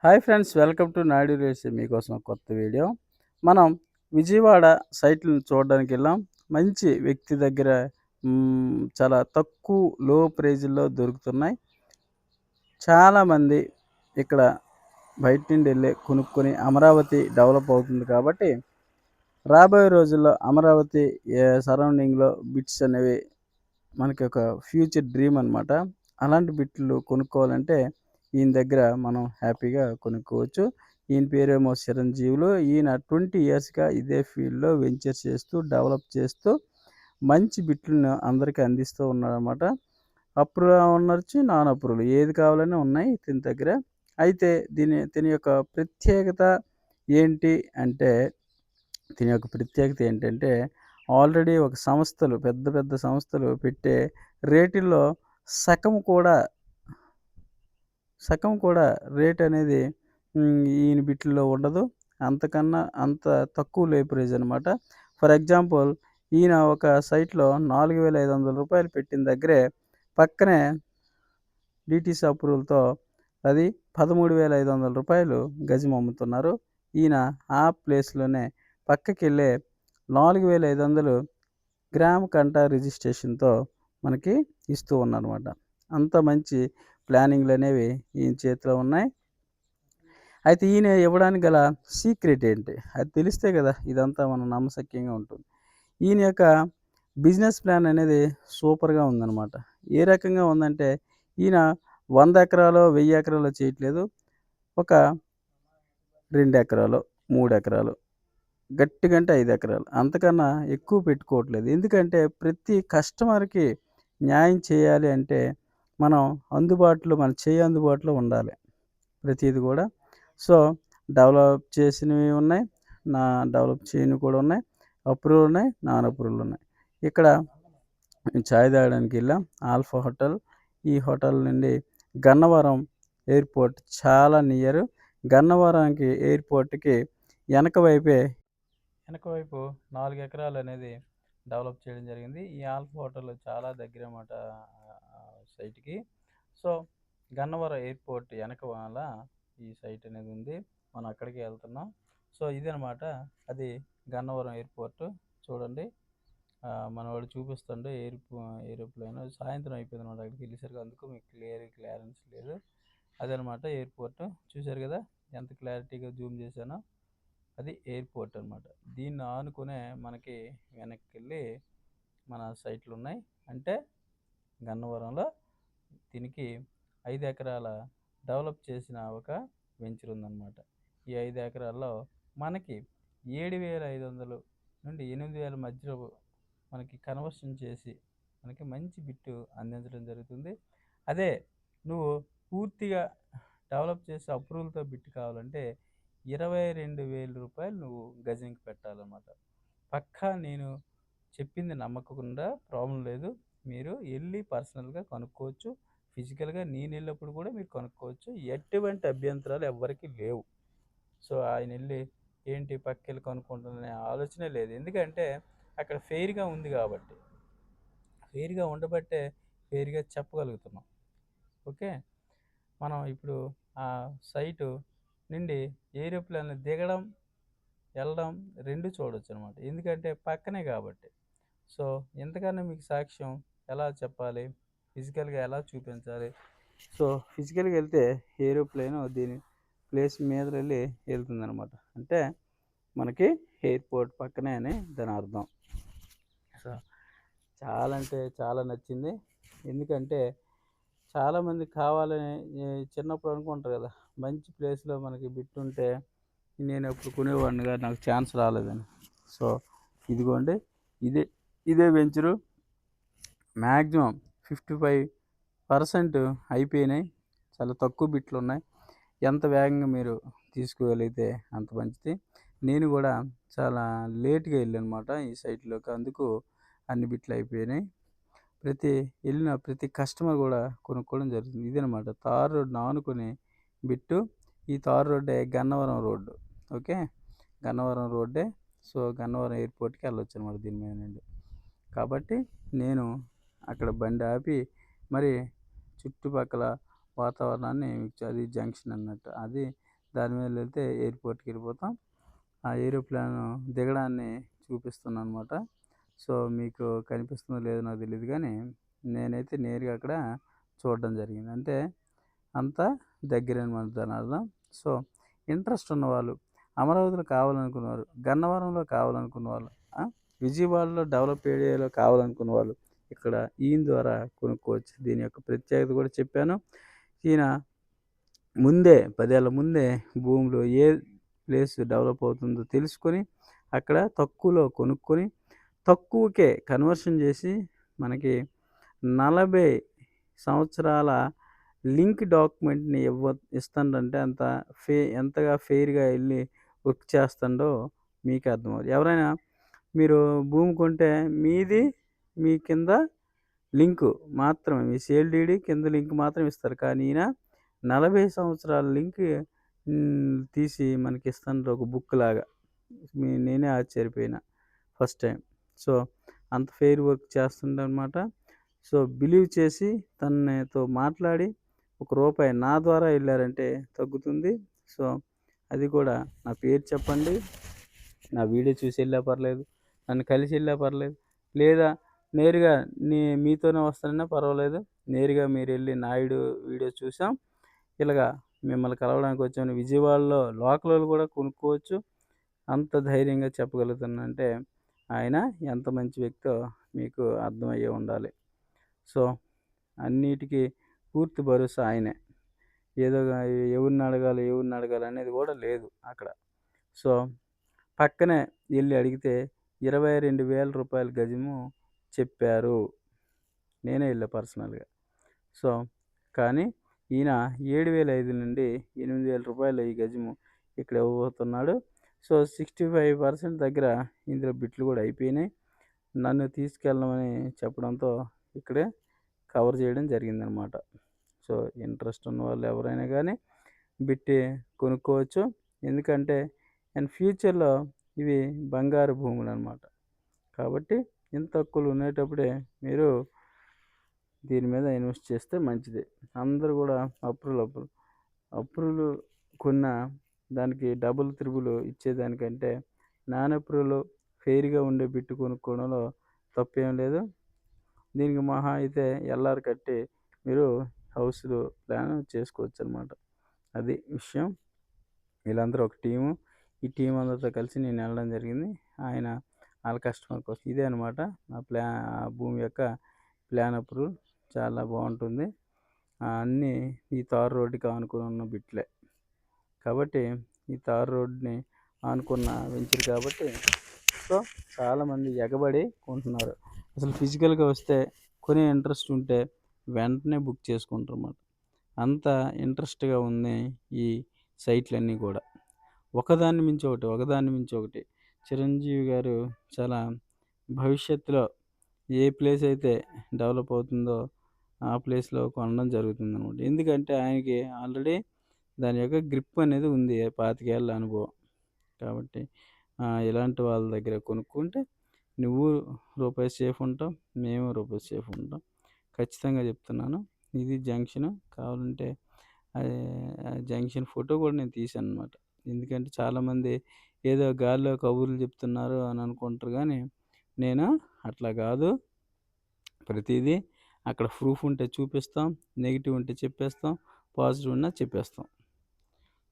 Hi friends, welcome to Naidu రేసి. మీకోసం ఒక కొత్త వీడియో. మనం విజయవాడ సైట్‌లను చూడడానికి వెళ్ళాం. మంచి వ్యక్తి దగ్గర చాలా తక్కువ లో ప్రైజ్‌లో దొరుకుతున్నాయి. చాలామంది ఇక్కడ బయట నుండి వెళ్ళి కొనుక్కొని అమరావతి డెవలప్ అవుతుంది కాబట్టి రాబోయే రోజుల్లో అమరావతి సరౌండింగ్‌లో బిట్స్ అనేవి మనకి ఒక ఫ్యూచర్ డ్రీమ్ అనమాట. అలాంటి బిట్లు కొనుక్కోవాలంటే ఈయన దగ్గర మనం హ్యాపీగా కొనుక్కోవచ్చు. ఈయన పేరేమో చిరంజీవులు. ఈయన 20 ఇయర్స్‌గా ఇదే ఫీల్డ్‌లో వెంచర్ చేస్తూ, డెవలప్ చేస్తూ మంచి బిట్లను అందరికీ అందిస్తూ ఉన్నాడనమాట. అప్రూవల్ ఉండొచ్చు, నాన్ అప్రూవల్ ఏది కావాలన్నా ఉన్నాయి ఇతని దగ్గర. అయితే దీని యొక్క ప్రత్యేకత ఏంటి అంటే, దీని యొక్క ప్రత్యేకత ఏంటంటే, ఆల్రెడీ ఒక సంస్థలు పెద్ద పెద్ద సంస్థలు పెట్టే రేటుల్లో సగం కూడా సగం కూడా రేట్ అనేది ఈయన బిట్లలో ఉండదు. అంతకన్నా అంత తక్కువ లో ప్రైజ్ అనమాట. ఫర్ ఎగ్జాంపుల్, ఈయన ఒక సైట్‌లో రూ. 4,500 పెట్టిన దగ్గరే పక్కనే డీటీసీ అప్రూవల్‌తో అది రూ. 13,500 గజం అమ్ముతున్నారు. ఈయన ఆ ప్లేస్‌లోనే పక్కకెళ్ళే 4,500 గ్రామ్ కంటా రిజిస్ట్రేషన్‌తో మనకి ఇస్తూ ఉన్నారనమాట. అంత మంచి ప్లానింగ్‌లనేవి ఈయన చేతిలో ఉన్నాయి. అయితే ఈయన ఇవ్వడానికి గల సీక్రెట్ ఏంటి? అది తెలిస్తే కదా ఇదంతా మనం నమ్మశక్యంగా ఉంటుంది. ఈయన యొక్క బిజినెస్ ప్లాన్ అనేది సూపర్‌గా ఉందనమాట. ఏ రకంగా ఉందంటే, ఈయన 100 ఎకరాలో, 1000 ఎకరాలో చేయట్లేదు. ఒక 2 ఎకరాలో, 3 ఎకరాలు, గట్టిగంటే 5 ఎకరాలు. అంతకన్నా ఎక్కువ పెట్టుకోవట్లేదు. ఎందుకంటే ప్రతి కస్టమర్‌కి న్యాయం చేయాలి అంటే మనం మన చేయి అందుబాటులో ఉండాలి. ప్రతీది కూడా. సో, డెవలప్ చేసినవి ఉన్నాయి. నా డెవలప్ చేయనివి కూడా ఉన్నాయి. అప్రూవల్ ఉన్నాయి. నాన్ అప్రూవల్ ఉన్నాయి. ఇక్కడ చాయ్ తాగడానికి వెళ్ళాం. Alpha hotel. ఈ హోటల్ నుండి గన్నవరం ఎయిర్‌పోర్ట్ చాలా నియరు. గన్నవరానికి ఎయిర్‌పోర్ట్‌కి వెనక వైపే వెనక వైపు 4 ఎకరాలనేది డెవలప్ చేయడం జరిగింది. ఈ ఆల్ఫా హోటల్ చాలా దగ్గరనమాట సైట్‌కి. సో, గన్నవరం ఎయిర్‌పోర్ట్ వెనకమాల ఈ సైట్ అనేది ఉంది. మనం అక్కడికే వెళ్తున్నాం. సో, ఇదనమాట. అది గన్నవరం ఎయిర్‌పోర్ట్. చూడండి. మనోడు చూపిస్తుండు ఏరోప్లేన్. సాయంత్రం అయిపోయిందనమాట అక్కడికెళ్ళేసరికి. అందుకు మీకు క్లియరెన్స్ లేదు. అదనమాట ఎయిర్‌పోర్ట్. చూసారు కదా ఎంత క్లారిటీగా జూమ్ చేశానో. అది ఎయిర్‌పోర్ట్ అనమాట. దీన్ని ఆనుకునే మనకి వెనక్కెళ్ళి మన సైట్లున్నాయి. అంటే గన్నవరంలో దీనికి 5 ఎకరాల డెవలప్ చేసిన ఒక వెంచర్ ఉందన్నమాట. ఈ 5 ఎకరాల్లో మనకి 7,500 నుండి 8,000 మధ్యలో మనకి కన్వర్షన్ చేసి మనకి మంచి బిట్టు అందించడం జరుగుతుంది. అదే నువ్వు పూర్తిగా డెవలప్ చేసి అప్రూవల్‌తో బిట్ కావాలంటే రూ. 22,000 నువ్వు గజంకి పెట్టాలన్నమాట. పక్కా నేను చెప్పింది నమ్మకుండా ప్రాబ్లం లేదు. మీరు ఎళ్లి పర్సనల్‌గా కనుక్కోవచ్చు. ఫిజికల్‌గా నేనెళ్ళినప్పుడు కూడా మీరు కనుక్కోవచ్చు. ఎటువంటి అభ్యంతరాలు ఎవ్వరికీ లేవు. సో, ఆయనెళ్ళి ఏంటి పక్కెళ్ళి కనుక్కుంటాననే ఆలోచనే లేదు. ఎందుకంటే అక్కడ ఫెయిర్‌గా ఉంది కాబట్టి. ఫెయిర్‌గా ఉండబట్టే ఫెయిర్‌గా చెప్పగలుగుతున్నాం. ఓకే. మనం ఇప్పుడు ఆ సైటు నుండి ఏరోప్లేన్‌లో దిగడం, ఎళ్ళడం 2 చూడొచ్చనమాట. ఎందుకంటే పక్కనే కాబట్టి. సో, ఇంతకన్నా మీకు సాక్ష్యం ఎలా చెప్పాలి? ఫిజికల్‌గా ఎలా చూపించాలి? సో, ఫిజికల్‌గా ఎళ్తే ఏరోప్లేను దీని ప్లేస్ మీద వెళ్ళి ఎళ్తుందనమాట. అంటే మనకి ఎయిర్‌పోర్ట్ పక్కనే అని దాని అర్థం. సో, చాలా అంటే చాలా నచ్చింది. ఎందుకంటే చాలామంది కావాలని చిన్నప్పుడు అనుకుంటారు కదా! మంచి ప్లేస్‌లో మనకి బిట్టుంటే నేనెప్పుడు కొనేవాడిని కాదు. నాకు ఛాన్స్ రాలేదని. సో, ఇదిగోండి. ఇదే ఇదే వెంచరు. మ్యాక్సిమం 55% అయిపోయినాయి. చాలా తక్కువ బిట్లున్నాయి. ఎంత వేగంగా మీరు తీసుకువెళితే అంత మంచిది. నేను కూడా చాలా లేట్‌గా ఎళ్ళానమాట ఈ సైట్‌లోకి. అందుకు అన్ని బిట్లు అయిపోయినాయి. ఎళ్ళిన ప్రతి కస్టమర్ కూడా కొనుక్కోవడం జరుగుతుంది. ఇదనమాట తార్ రోడ్డుని ఆనుకుని బిట్టు. ఈ తార్ రోడ్డే గన్నవరం రోడ్డు. ఓకే. గన్నవరం రోడ్డే. సో, గన్నవరం ఎయిర్‌పోర్ట్‌కి వెళ్ళొచ్చనమాట దీని మీద నుండి. కాబట్టి నేను అక్కడ బండి ఆపి మరి చుట్టుపక్కల వాతావరణాన్ని అది జంక్షన్ అన్నట్టు. అది దాని మీద వెళ్తే ఎయిర్‌పోర్ట్‌కెళ్ళిపోతాం. ఆ ఏరోప్లేన్ దిగడాన్ని చూపిస్తుందనమాట. సో, మీకు కనిపిస్తుందో లేదో నాకు తెలీదు గానీ, నేనైతే నేరుగా అక్కడ చూడడం జరిగింది. అంటే అంత దగ్గరనమాట దానర్థం. సో, ఇంట్రెస్ట్ ఉన్నవాళ్ళు, అమరావతిలో కావాలనుకున్నవారు, గన్నవరంలో కావాలనుకున్నవాళ్ళు, ఆ! విజయవాడలో డెవలప్ ఏరియాలో కావాలనుకున్న వాళ్ళు ఇక్కడ ఈయన ద్వారా కొనుక్కోవచ్చు. దీని యొక్క ప్రత్యేకత కూడా చెప్పాను. ఈయన ముందే 10 ఏళ్ల ముందే భూమిలో ఏ ప్లేస్ డెవలప్ అవుతుందో తెలుసుకొని, అక్కడ తక్కువలో కొనుక్కొని, తక్కువకే కన్వర్షన్ చేసి మనకి 40 సంవత్సరాల లింక్ డాక్యుమెంట్‌ని ఇస్తాడంటే ఎంతగా ఫెయిర్‌గా ఎళ్లి వర్క్ చేస్తాడో మీకే అర్థమవుద్ది. ఎవరైనా మీరు భూమి కొంటే మీది మీ కింద లింకు మాత్రమే. మీ సేల్ డీడీ కింద లింక్ మాత్రం ఇస్తారు. కానీ ఈయన 40 సంవత్సరాల లింక్ తీసి మనకిస్తాండ్రు ఒక బుక్‌లాగా. నేనే ఆశ్చర్యపోయినా ఫస్ట్ టైమ్. సో, అంత ఫెయిర్ వర్క్ చేస్తుండనమాట. సో, బిలీవ్ చేసి తనతో మాట్లాడి ఒక రూపాయి నా ద్వారా ఎళ్లారంటే తగ్గుతుంది. సో, అది కూడా నా పేరు చెప్పండి. నా వీడియో చూసి ఎళ్ళినా పర్లేదు. నన్ను కలిసి ఎళ్ళినా పర్లేదు. లేదా నేరుగా మీతోనే వస్తానన్నా పర్వాలేదు. నేరుగా మీరెళ్ళి నాయుడు వీడియో చూసాం. ఇలాగా మిమ్మల్ని కలవడానికి వచ్చాను. విజయవాడలో లోకలోళ్ళు కూడా కొనుక్కోవచ్చు. అంత ధైర్యంగా చెప్పగలుగుతానంటే ఆయన ఎంత మంచి వ్యక్తో మీకు అర్థమయ్యే ఉండాలి. సో, అన్నిటికి పూర్తి భరోసా ఆయనే. ఏదోగా ఎవరినడగాలి అనేది కూడా లేదు అక్కడ. సో, పక్కనే ఎళ్లి అడిగితే రూ. 22,000 గజము చెప్పారు. నేనే ఎళ్ళా పర్సనల్‌గా. సో, కానీ ఈయన 7,500 నుండి రూ. 8,000 ఈ గజము ఇక్కడ ఇవ్వబోతున్నాడు. సో, 65% దగ్గర ఇందులో బిట్లు కూడా అయిపోయినాయి. నన్ను తీసుకెళ్ళమని చెప్పడంతో ఇక్కడే కవర్ చేయడం జరిగిందనమాట. సో, ఇంట్రెస్ట్ ఉన్నవాళ్ళు ఎవరైనా గానీ బిట్టి కొనుక్కోవచ్చు. ఎందుకంటే ఇన్ ఫ్యూచర్‌లో ఇవి బంగారు భూములనమాట. కాబట్టి ఇంత తక్కువలో ఉండేటప్పుడే మీరు దీని మీద ఇన్వెస్ట్ చేస్తే మంచిది. అందరూ గూడా అప్రూవల్ కొన్న దానికి డబుల్, త్రిబుల్ ఇచ్చేదానికంటే నాన్ అప్రూవల్ ఫెయిర్‌గా ఉండే బిట్ కొనుక్కోవడంలో తప్పేం లేదు. దీనికి మహా అయితే ఎల్ఆర్ కట్టి మీరు హౌస్‌లు ప్లాన్ చేసుకోవచ్చనమాట. అది విషయం. వీళ్ళందరూ ఒక టీము. ఈ టీమ్ అందరితో కలిసి నేను వెళ్ళడం జరిగింది. ఆయన ఆళ్ళ కస్టమర్ కోసం. ఇదే అనమాట నా ఆ భూమి యొక్క ప్లాన్ అప్రూవల్. చాలా బావుంటుంది. అన్నీ ఈ తార్ రోడ్డుకి ఆనుకొని ఉన్న బిట్లే. కాబట్టి ఈ తార్ రోడ్‌ని ఆనుకున్న వెంచర్ కాబట్టి సో, చాలామంది ఎగబడి కొంటున్నారు. అసలు ఫిజికల్‌గా వస్తే కొనే ఇంట్రెస్ట్ ఉంటే వెంటనే బుక్ చేసుకుంటారన్నమాట. అంత ఇంట్రెస్ట్‌గా ఉన్నాయి ఈ సైట్‌లన్నీ కూడా. ఒకదాన్ని మించి ఒకటి, ఒకదాన్ని మించి ఒకటి. చిరంజీవి గారు చాలా భవిష్యత్తులో ఏ ప్లేస్ అయితే డెవలప్ అవుతుందో ఆ ప్లేస్‌లో కొనడం జరుగుతుందనమాట. ఎందుకంటే ఆయనకి ఆల్రెడీ దాని యొక్క గ్రిప్ అనేది ఉంది. 25 ఏళ్ల అనుభవం. కాబట్టి ఇలాంటి వాళ్ళ దగ్గర కొనుక్కుంటే నువ్వు రూపాయి సేఫ్ ఉంటావు. మేము రూపాయి సేఫ్ ఉంటాం. ఖచ్చితంగా చెప్తున్నాను. ఇది జంక్షను. కావాలంటే జంక్షన్ ఫోటో కూడా నేను తీశాననమాట. ఎందుకంటే చాలామంది ఏదో గాలిలో కబుర్లు చెప్తున్నారు అని అనుకుంటారు గానీ, నేను అట్లా కాదు. ప్రతీదీ అక్కడ ప్రూఫ్ ఉంటే చూపిస్తాం. నెగెటివ్ ఉంటే చెప్పేస్తాం. పాజిటివ్ ఉన్నా చెప్పేస్తాం.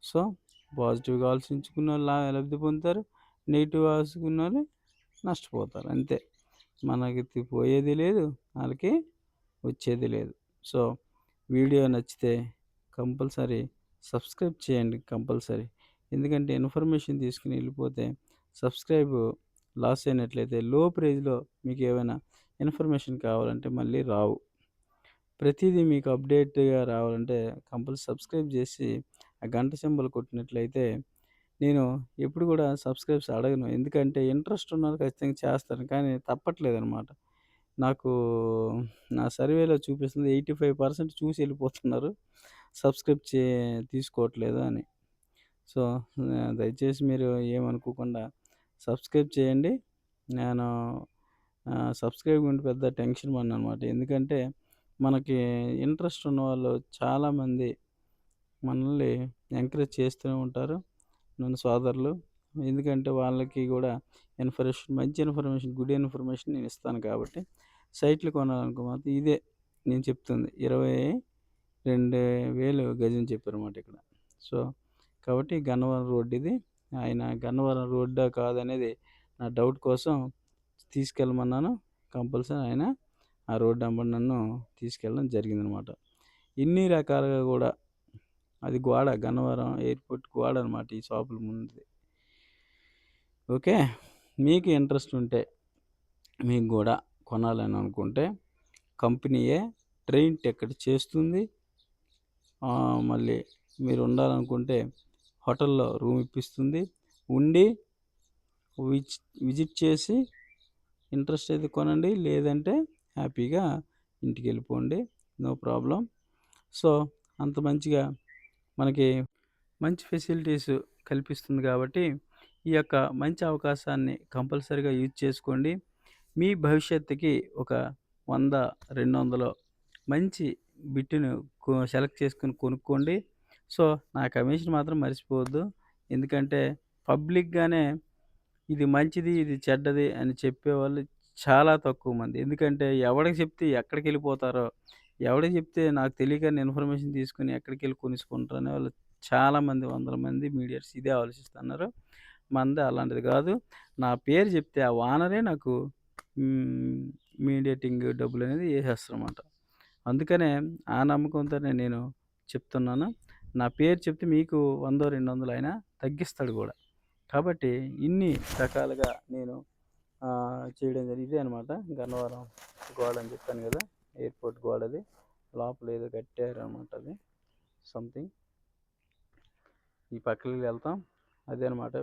సో, పాజిటివ్‌గా ఆలోచించుకున్నోళ్ళు లబ్ధి పొందుతారు. నెగెటివ్ ఆలోచించుకున్నోళ్ళు నష్టపోతారు. అంతే. మనకి పోయేది లేదు. ఆళ్ళకి వచ్చేది లేదు. సో, వీడియో నచ్చితే కంపల్సరీ సబ్స్క్రైబ్ చేయండి కంపల్సరీ. ఎందుకంటే ఇన్ఫర్మేషన్ తీసుకొని వెళ్ళిపోతే సబ్స్క్రైబ్ లాస్ అయినట్లయితే లో ప్రైజ్‌లో మీకు ఏమైనా ఇన్ఫర్మేషన్ కావాలంటే మళ్ళీ రావు. ప్రతీదీ మీకు అప్డేట్‌గా రావాలంటే సబ్స్క్రైబ్ చేసి ఆ గంట సింబల్ కొట్టినట్లయితే నేను ఎప్పుడు కూడా సబ్స్క్రైబ్స్ అడగను. ఎందుకంటే ఇంట్రెస్ట్ ఉన్నోళ్ళు ఖచ్చితంగా చేస్తాను. కానీ తప్పట్లేదనమాట. నాకు నా సర్వేలో చూపిస్తుంది 85% చూసి వెళ్ళిపోతున్నారు. సబ్స్క్రైబ్ తీసుకోవట్లేదు అని. సో, దయచేసి మీరు ఏమనుకోకుండా సబ్స్క్రైబ్ చేయండి. నేను సబ్స్క్రైబ్ గురించి పెద్ద టెన్షన్ పడననమాట. ఎందుకంటే మనకి ఇంట్రెస్ట్ ఉన్నవాళ్ళు చాలామంది మనల్ని ఎంకరేజ్ చేస్తూనే ఉంటారు నన్ను సోదరులు. ఎందుకంటే వాళ్ళకి కూడా మంచి ఇన్ఫర్మేషన్, గుడ్ ఇన్ఫర్మేషన్ నేను ఇస్తాను కాబట్టి సైట్లు కొనాలనుకో మాత్రం ఇదే నేను చెప్తుంది. 22,000 గజం చెప్పారన్నమాట ఇక్కడ. సో, కాబట్టి గన్నవరం రోడ్ ఇది. ఆయన గన్నవరం రోడ్డా కాదనేది నా డౌట్ కోసం తీసుకెళ్ళమన్నాను. కంపల్సరీ ఆయన ఆ రోడ్డు వెంబడి నన్ను తీసుకెళ్ళడం జరిగిందనమాట. ఇన్ని రకాలుగా కూడా అది గోడ, గన్నవరం ఎయిర్‌పోర్ట్ గోడ అనమాట ఈ షాపుల ముందుది. ఓకే. మీకు ఇంట్రెస్ట్ ఉంటే మీకు గూడా కొనాలని అనుకుంటే కంపెనీయే ట్రైన్ టికెట్ చేస్తుంది. మళ్ళీ మీరు ఉండాలనుకుంటే హోటల్‌లో రూమ్ ఇప్పిస్తుంది. ఉండి విజిట్ చేసి ఇంట్రెస్ట్ అయితే కొనండి. లేదంటే హ్యాపీగా ఇంటికెళ్ళిపోండి. No problem. సో, అంత మంచిగా మనకి మంచి ఫెసిలిటీస్ కల్పిస్తుంది కాబట్టి ఈ యొక్క మంచి అవకాశాన్ని కంపల్సరీగా యూజ్ చేసుకోండి. మీ భవిష్యత్తుకి ఒక 100, 200 మంచి బిట్టును సెలెక్ట్ చేసుకొని కొనుక్కోండి. సో, నా కమిషన్ మాత్రం మర్చిపోవద్దు. ఎందుకంటే పబ్లిక్‌గానే ఇది మంచిది, ఇది చెడ్డది అని చెప్పేవాళ్ళు చాలా తక్కువ మంది. ఎందుకంటే ఎవడికి చెప్తే ఎక్కడికెళ్ళిపోతారో, ఎవడికి చెప్తే నాకు తెలియకని ఇన్ఫర్మేషన్ తీసుకొని ఎక్కడికెళ్ళి కొనేసుకుంటారో అనేవాళ్ళు చాలామంది, వందల మంది మీడియేటర్స్ ఇదే ఆలోచిస్తున్నారు. మనది అలాంటిది కాదు. నా పేరు చెప్తే ఆ ఓనరే నాకు హ్మ్, మీడియేటింగ్ డబ్బులనేది ఏసేస్తారన్నమాట. అందుకనే ఆ నమ్మకంతోనే నేను చెప్తున్నాను. నా పేరు చెప్తే మీకు 100, 200 అయినా తగ్గిస్తాడు గూడా. కాబట్టి ఇన్ని రకాలుగా నేను చేయడం జరిగింది. ఇదే అనమాట గన్నవరం గోడ అని చెప్పాను గదా! ఎయిర్‌పోర్ట్ గోడది. లోపల ఏదో కట్టారనమాట అది సంథింగ్. ఈ పక్కకెళ్ళి వెళ్తాం. అదే అనమాట.